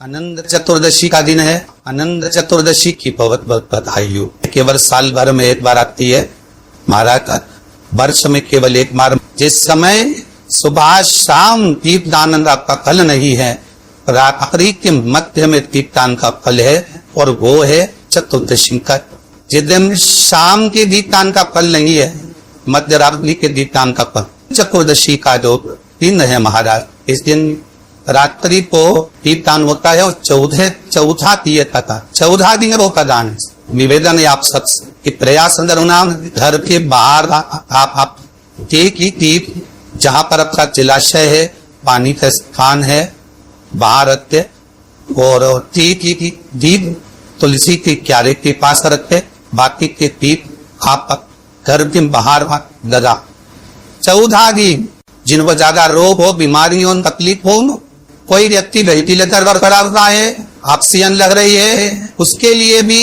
अनंत चतुर्दशी का दिन है। अनंत चतुर्दशी की बहुत बहुत बधाई हो। केवल साल भर में एक बार आती है महाराज, वर्ष में केवल एक बार। जिस समय सुबह शाम दीपदान का फल नहीं है, रात्रि के मध्य में दीपदान का फल है, और वो है चतुर्दशी का। जिस दिन शाम के दीपदान का फल नहीं है, मध्य रात्रि के दीपदान का फल, चतुर्दशी का जो दिन है महाराज, इस दिन रात्रि को दीपदान होता है, और चौथा दिए था 14 दिन वो का दान। निवेदन है आप सबसे कि प्रयास अंदर होना, घर के बाहर आप दीप जहाँ पर आपका जलाशय है, पानी का स्थान है, बाहर रखते, और दीप तुलसी के क्यारे के पास रखते, बाकी के दीप आप घर के बाहर लगा। 14 दिन जिनको ज्यादा रोग हो, बीमारी हो, तकलीफ हो, कोई व्यक्ति वेंटिलेटर पर खड़ा हुआ है, ऑक्सीजन लग रही है, उसके लिए भी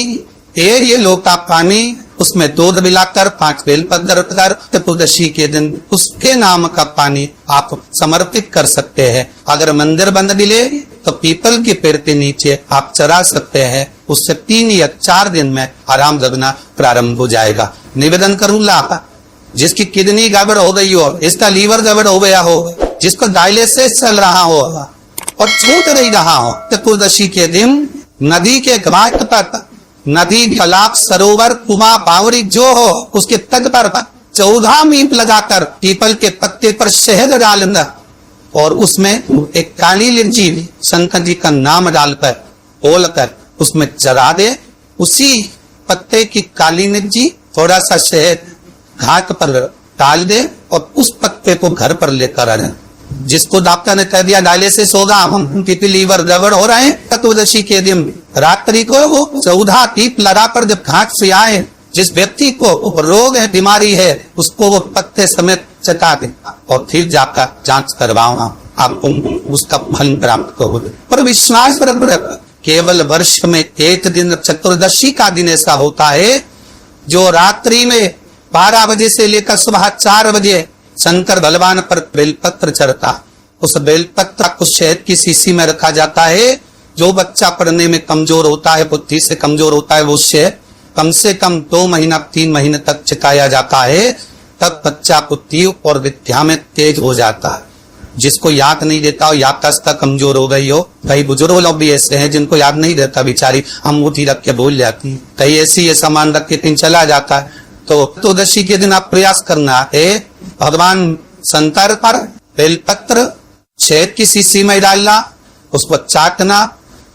ये लोटा पानी, उसमें दूध मिलाकर 5 बेलपत्र रखकर चतुर्दशी के दिन उसके नाम का पानी आप समर्पित कर सकते हैं। अगर मंदिर बंद मिले तो पीपल के पेड़ के नीचे आप चरा सकते हैं। उससे 3 या 4 दिन में आराम लगना प्रारंभ हो जाएगा। निवेदन करूंगा, जिसकी किडनी गड़बड़ हो गई हो, इसका लीवर गड़बड़ हो गया हो, जिसको डायलिसिस चल रहा हो और छूट नहीं रहा हो, चतुर्दशी के दिन नदी के घाट पर, नदी, तालाब, सरोवर, कुआं, बावरी जो हो, उसके तट पर 14 मीप लगाकर पीपल के पत्ते पर शहद डालना, और उसमें एक काली मिर्ची शंकर जी का नाम डालकर बोलकर उसमें जला दे। उसी पत्ते की काली मिर्ची थोड़ा सा शहद घाट पर डाल दे, और उस पत्ते को घर पर लेकर आए। जिसको डॉक्टर ने कह दिया डायलिसिस होगा, हम लीवर गड़बड़ हो रहे हैं, चतुर्दशी के दिन रात्रि को वो 14 दीप लगाकर जब घाट से आए, जिस व्यक्ति को रोग है, बीमारी है, उसको वो पत्ते समेत चटा दे, और फिर जाकर जांच करवाओ, आपको उसका फल प्राप्त हो। पर विश्वास रख, केवल वर्ष में एक दिन चतुर्दशी का दिन ऐसा होता है जो रात्रि में 12 बजे से लेकर सुबह 4 बजे शंकर भगवान पर बेलपत्र चढ़ता। उस बेलपत्र को शहद की शीशी में रखा जाता है। जो बच्चा पढ़ने में कमजोर होता है, बुद्धि से कमजोर होता है, वो शहद कम से कम 2 महीना 3 महीने तक चिकाया जाता है, तब बच्चा बुद्धि और विद्या में तेज हो जाता है। जिसको याद नहीं देता हो, याददाश्त कमजोर हो गई हो, कई बुजुर्ग लोग भी ऐसे हैं जिनको याद नहीं रहता, बेचारी अंगूठी रख के भूल जाती, कई ऐसी ये सामान रख के कहीं चला जाता है। तो चतुर्दशी के दिन आप प्रयास करना है, भगवान शंकर पर बेलपत्र शहद की शीशी में डालना, उसको चाटना।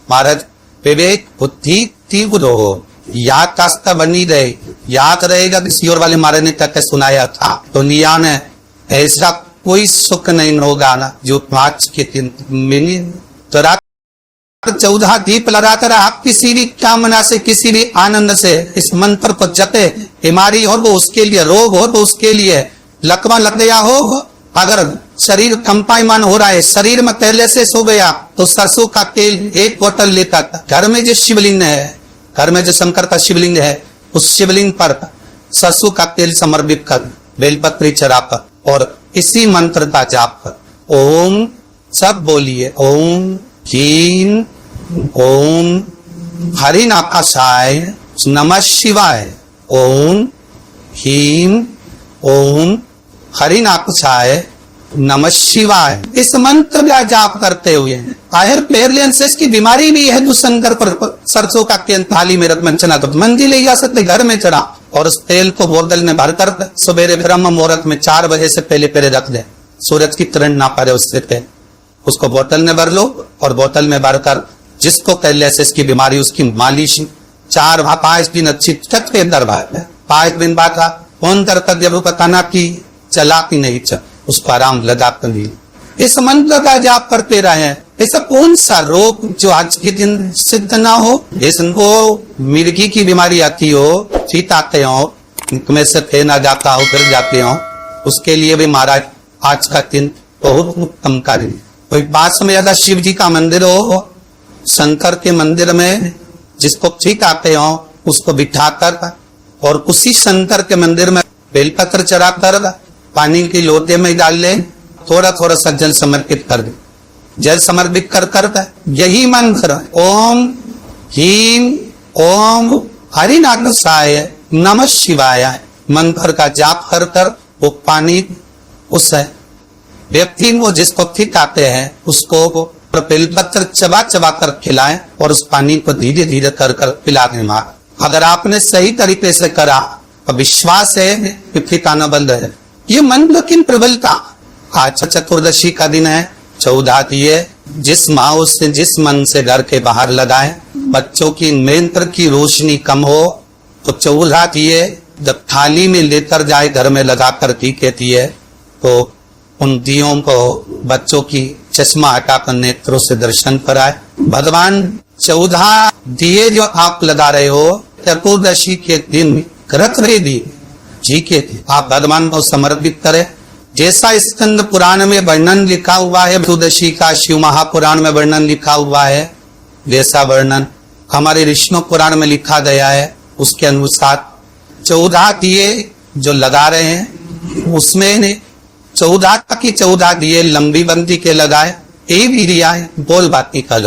महाराज विवेक बुद्धि तीव्र हो, याददाश्त बनी रहे, याद रहेगा। किसी और वाले महाराज ने कहकर सुनाया था, दुनिया में ऐसा कोई सुख नहीं होगा ना जो 5 के दिन मिली। तो रात 14 दीप लगाकर आप किसी भी कामना से, किसी भी आनंद से इस मंत्र को जपे, बीमारी हो वो उसके लिए, रोग हो तो उसके लिए, लकवा लग गया हो, अगर शरीर कंपायमान हो रहा है, शरीर में पहले से सो गया, तो सरसों का तेल 1 बोतल लेकर घर में जो शिवलिंग है, घर में जो शंकर का शिवलिंग है, उस शिवलिंग पर सरसों का तेल समर्पित कर बेलपत्री चढ़ाकर और इसी मंत्र का जाप कर ओम, सब बोलिए ओम ह्रीं ओम हरिनाथाय नमः शिवाय, ओम ह्रीं ओम हरिनाथाय नमः शिवाय। इस मंत्र का जाप करते हुए आयर पेरलेंसिस की बीमारी भी है, जो शंकर पर सरसों का तेल थाली में रख चना तो मंदिर ले जा सकते, घर में चढ़ा, और उस तेल को बोतल में भरकर सवेरे ब्रह्म मुहूर्त में 4 बजे से पहले रख दे, सूरज की किरण ना पड़े उससे पहले उसको बोतल में भर लो, और बोतल में भरकर जिसको पैरालिसिस की बीमारी, उसकी मालिश 4-5 दिन अच्छी छत के अंदर 5 दिन बाद फोन कर जब बताना कि चला कि नहीं चल, उसको आराम लगा कर ली। इस मंत्र का जाप करते रहे। ऐसा कौन सा रोग जो आज के दिन सिद्ध ना हो, जिनको मिर्गी की बीमारी आती हो, चीत आते हो, में से फेना जाता हो, गिर जाते हो, उसके लिए भी महाराज आज का दिन बहुत उत्तम कार्य। कोई पास में ज्यादा शिव जी का मंदिर हो, शंकर के मंदिर में जिसको ठीक आते हो उसको बिठाकर, और उसी शंकर के मंदिर में बेलपत्र चढ़ाकर पानी की लोटे में डाल ले, थोड़ा थोड़ा सा जल समर्पित कर दे, जल समर्पित कर करता है। यही मंत्र ओम ह्रीं ओम हरिनाथाय नमः शिवाय मंत्र का जाप कर कर वो पानी उस व्यक्ति वो जिसको ठीक आते हैं उसको बेलपत्र चबा चबा कर खिलाएं और उस पानी को धीरे धीरे कर कर पिला दें। अगर आपने सही तरीके से करा तो विश्वास है कि ठिकाना बंद है। ये मंत्र की प्रबलता। आज चतुर्दशी का दिन है, 14 दिए जिस माँ से जिस मन से घर के बाहर लगाए, बच्चों की नेत्र की रोशनी कम हो तो 14 दिए जब थाली में लेकर जाए घर में लगा कर टीके दिए तो उन दियों को बच्चों की चश्मा हटाकर नेत्रों से दर्शन कराए। भगवान 14 दिए जो आप लगा रहे हो चतुर्दशी के दिन करत रहे दिए जी के आप भगवान को समर्पित करें। जैसा स्कंद पुराण में वर्णन लिखा हुआ है, चतुर्दशी का शिव महापुराण में वर्णन लिखा हुआ है, जैसा वर्णन हमारे विष्णु पुराण में लिखा गया है उसके अनुसार 14 दिए जो लगा रहे हैं उसमें 14 की 14 दिए लंबी बंदी के लगाए। ये भी दिया है बोल बाती का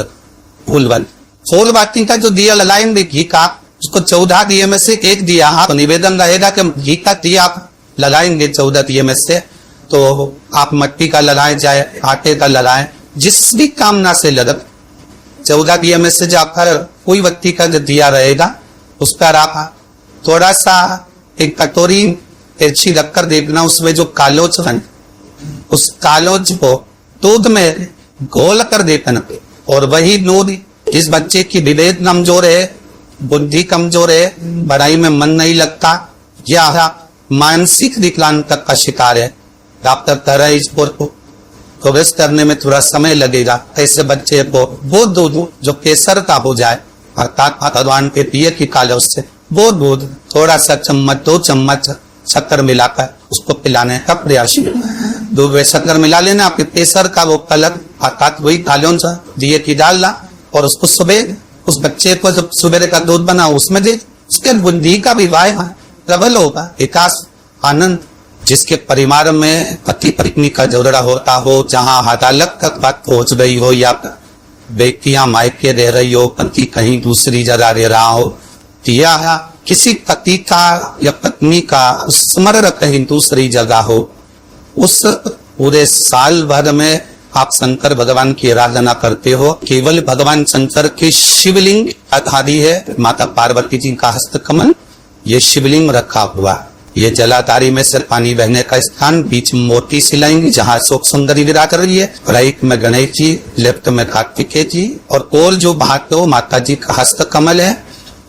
फूल बाती का जो दिया लगाएंगे घी का, उसको 14 दिए में से एक दिया आप निवेदन रहेगा कि घी का दिया आप लगाएंगे 14 दिए में से, तो आप मट्टी का लगाएं चाहे आटे का लगाएं, जिस भी कामना से लगा 14 दिए में से जो आपका कोई व्यक्ति का जो दिया रहेगा उस पर आप थोड़ा सा एक कटोरी तिरछी रखकर देखना, उसमें जो कालोज उस कालोज को दूध में घोल कर देखना। और वही दूध जिस बच्चे की विवेक कमजोर है, बुद्धि कमजोर है, पढ़ाई में मन नहीं लगता या मानसिक विकलांगता का शिकार है, डॉक्टर कह रहे इसको प्रोग्रेस करने में थोड़ा समय लगेगा, ऐसे बच्चे को वो दूध जो केसर का हो जाए अर्थात भगवान के पिए की कालोज से वो दूध थोड़ा सा चम्मच 2 चम्मच शक्कर मिलाकर उसको पिलाने का प्रयास। दूध में शक्कर मिला लेना, आपके केसर का वो कलर अर्थात वही कालों सा दिए की डालना और उसको सुबह उस बच्चे को जब सुबह का दूध बना उसमें दे, उसके बुद्धि का विवाह प्रबल होगा, विकास आनंद। जिसके परिवार में पति पत्नी का झगड़ा होता हो, जहाँ अदालत तक बात पहुंच गई हो या बेटियां मायके रह रही हो, पति कहीं दूसरी जगह रह रहा हो, या किसी पति का या पत्नी का स्मरण कहीं दूसरी जगह हो, उस पूरे साल भर में आप शंकर भगवान की आराधना करते हो। केवल भगवान शंकर की शिवलिंग आदि है, माता पार्वती जी का हस्तकमल ये शिवलिंग रखा हुआ। ये जलाधारी में से पानी बहने का स्थान, बीच में मोटी शिलाएंगी जहाँ अशोक सुंदरी विराज कर रही है, राइट में गणेश जी, लेफ्ट में कार्तिकेय जी और कोल जो भाग हो माता जी का हस्तकमल है।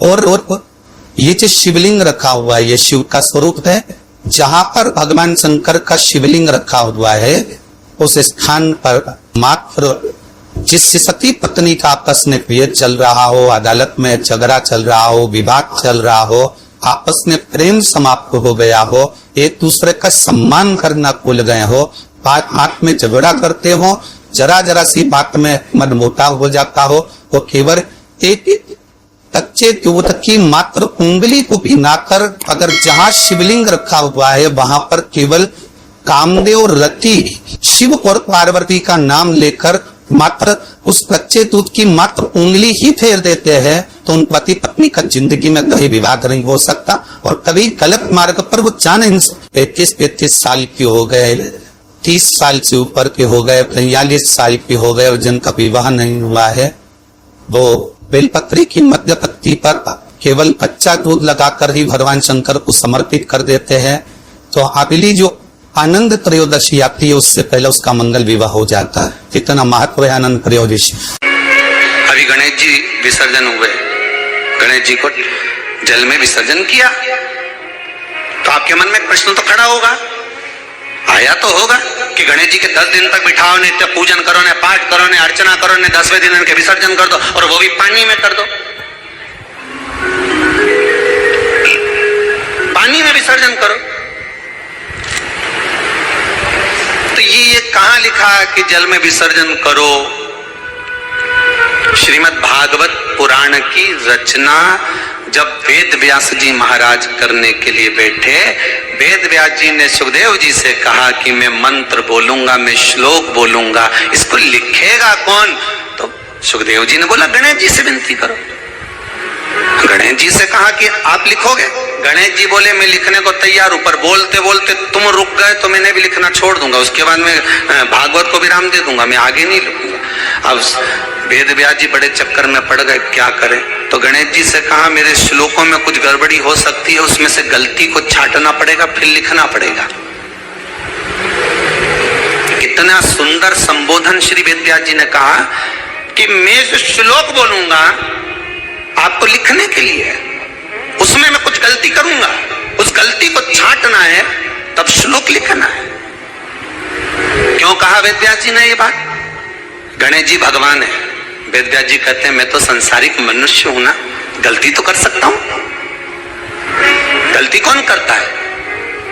और ये जो शिवलिंग रखा हुआ है ये शिव का स्वरूप है। जहां पर भगवान शंकर का शिवलिंग रखा हुआ है उस स्थान पर मात्र जिस सती पत्नी का आपस में विवाद चल रहा हो, अदालत में झगड़ा चल रहा हो, विवाद चल रहा हो, आपस में प्रेम समाप्त हो गया हो, एक दूसरे का सम्मान करना भूल गए हो, बात में झगड़ा करते हो, जरा जरा सी बात में मनमुटाव हो जाता हो, वो केवल एक कच्चे दूध की मात्र उंगली को भिगाकर अगर जहां शिवलिंग रखा हुआ है वहां पर केवल कामदेव और रति शिव और पार्वती का नाम लेकर मात्र उस कच्चे दूध की मात्र उंगली ही फेर देते हैं तो उन पति पत्नी का जिंदगी में कभी विवाद नहीं हो सकता और कभी गलत मार्ग पर वो जा नहीं सकते। 35 साल की हो गए, 30 साल से ऊपर के हो गए, 45 साल के हो गए और जिनका विवाह नहीं हुआ है वो बेलपत्री की मध्य पत्ती पर केवल कच्चा दूध लगाकर ही भगवान शंकर को समर्पित कर देते हैं। तो अगली जो आनंद त्रयोदशी आती है उससे पहले उसका मंगल विवाह हो जाता है। कितना महत्व है आनंद त्रयोदशी। अभी गणेश जी विसर्जन हुए, गणेश जी को जल में विसर्जन किया तो आपके मन में प्रश्न तो खड़ा होगा, आया तो होगा कि गणेश जी के 10 दिन तक बिठाओ, नित्य पूजन करो, ने पाठ करो, ने अर्चना करो, ने 10वें दिन इनके विसर्जन कर दो और वो भी पानी में कर दो, पानी में विसर्जन करो। तो ये कहां लिखा है कि जल में विसर्जन करो? श्रीमद् भागवत पुराण की रचना जब वेद व्यास जी महाराज करने के लिए बैठे, वेद व्यास जी ने सुखदेव जी से कहा कि मैं मंत्र बोलूंगा, मैं श्लोक बोलूंगा, इसको लिखेगा कौन? तो सुखदेव जी ने बोला गणेश जी से विनती करो। गणेश जी से कहा कि आप लिखोगे? गणेश जी बोले मैं लिखने को तैयार हूं, पर बोलते बोलते तुम रुक गए तो मैंने भी लिखना छोड़ दूंगा, उसके बाद मैं भागवत को विराम दे दूंगा, मैं आगे नहीं लिखूंगा। अब वेद व्यास जी बड़े चक्कर में पड़ गए, क्या करें? तो गणेश जी से कहा मेरे श्लोकों में कुछ गड़बड़ी हो सकती है, उसमें से गलती को छांटना पड़ेगा, फिर लिखना पड़ेगा। कितना सुंदर संबोधन श्री वेद व्यास जी ने कहा कि मैं जो श्लोक बोलूंगा आपको लिखने के लिए है, उसमें मैं कुछ गलती करूंगा, उस गलती को छांटना है, तब श्लोक लिखना है। क्यों कहा वेद व्यास जी ने ये बात? गणेश जी भगवान है, वेद व्यास जी कहते हैं मैं तो संसारिक मनुष्य हूं ना, गलती तो कर सकता हूं। गलती कौन करता है?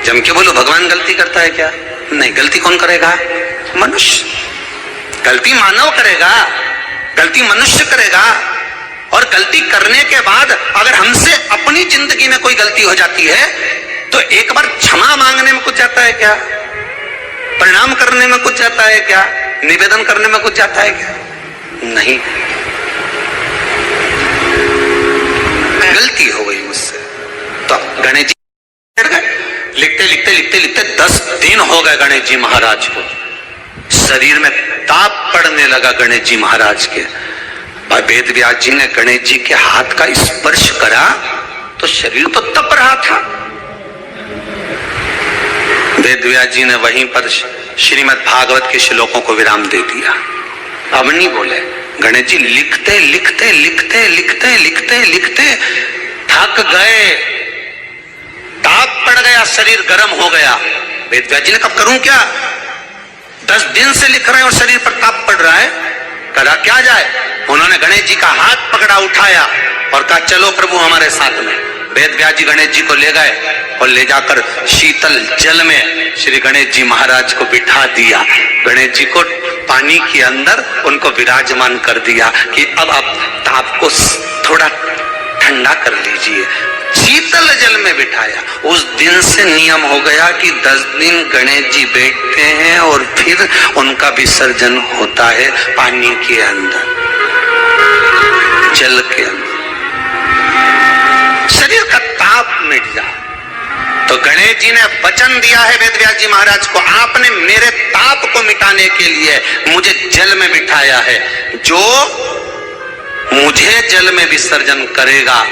जम के बोलो भगवान गलती करता है क्या? नहीं, गलती कौन करेगा? मनुष्य। गलती मानव करेगा, गलती मनुष्य करेगा। और गलती करने के बाद अगर हमसे अपनी जिंदगी में कोई गलती हो जाती है तो एक बार क्षमा मांगने में कुछ जाता है क्या? प्रणाम करने में कुछ जाता है क्या? निवेदन करने में कुछ जाता है क्या? नहीं। गलती हो गई मुझसे, तो गणेश जी लिखते लिखते लिखते लिखते 10 दिन हो गए गणेश जी महाराज को। शरीर में ताप पड़ने लगा गणेश जी महाराज के। वेद व्यास जी ने गणेश जी के हाथ का स्पर्श करा तो शरीर तो तप रहा था। वेद व्यास जी ने वहीं पर श्रीमद् भागवत के श्लोकों को विराम दे दिया। अब नहीं बोले। गणेश जी लिखते लिखते लिखते लिखते लिखते लिखते थक गए, ताप पड़ गया, शरीर गर्म हो गया। वेद व्यास जी ने कब करूं क्या? 10 दिन से लिख रहे हैं और शरीर पर ताप पड़ रहा है, करा क्या जाए? उन्होंने गणेश जी का हाथ पकड़ा, उठाया और कहा चलो प्रभु हमारे साथ में। वेद व्यास जी गणेश जी को ले गए और ले जाकर शीतल जल में श्री गणेश जी महाराज को बिठा दिया। गणेश जी को पानी के अंदर उनको विराजमान कर दिया कि अब आप ताप को थोड़ा ठंडा कर लीजिए। शीतल जल में बिठाया। उस दिन से नियम हो गया कि 10 दिन गणेश जी बैठते हैं और फिर उनका विसर्जन होता है पानी के अंदर, जल के अंदर। शरीर का ताप मिट जाए। तो गणेश जी ने वचन दिया है वेद व्यास जी महाराज को, आपने मेरे ताप को मिटाने के लिए मुझे जल में बिठाया है। जो मुझे जल में विसर्जन करेगा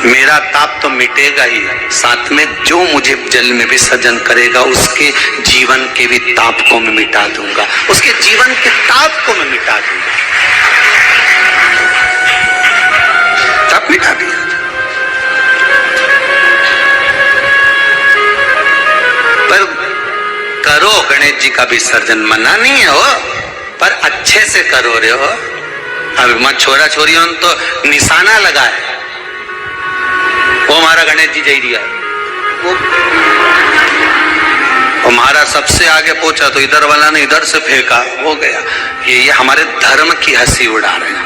मेरा ताप तो मिटेगा ही, साथ में जो मुझे जल में विसर्जन करेगा उसके जीवन के भी ताप को मैं मिटा दूंगा, उसके जीवन के ताप को मैं मिटा दूंगा। ताप मिटा दिया। पर करो गणेश जी का विसर्जन, मना नहीं है हो, पर अच्छे से करो रे हो। अब मत छोरा छोरियों तो निशाना लगा है, वो हमारा गणेश जी जय दिया, वो हमारा सबसे आगे पहुंचा तो इधर वाला ने इधर से फेंका, हो गया। ये हमारे धर्म की हंसी उड़ा रहे हैं।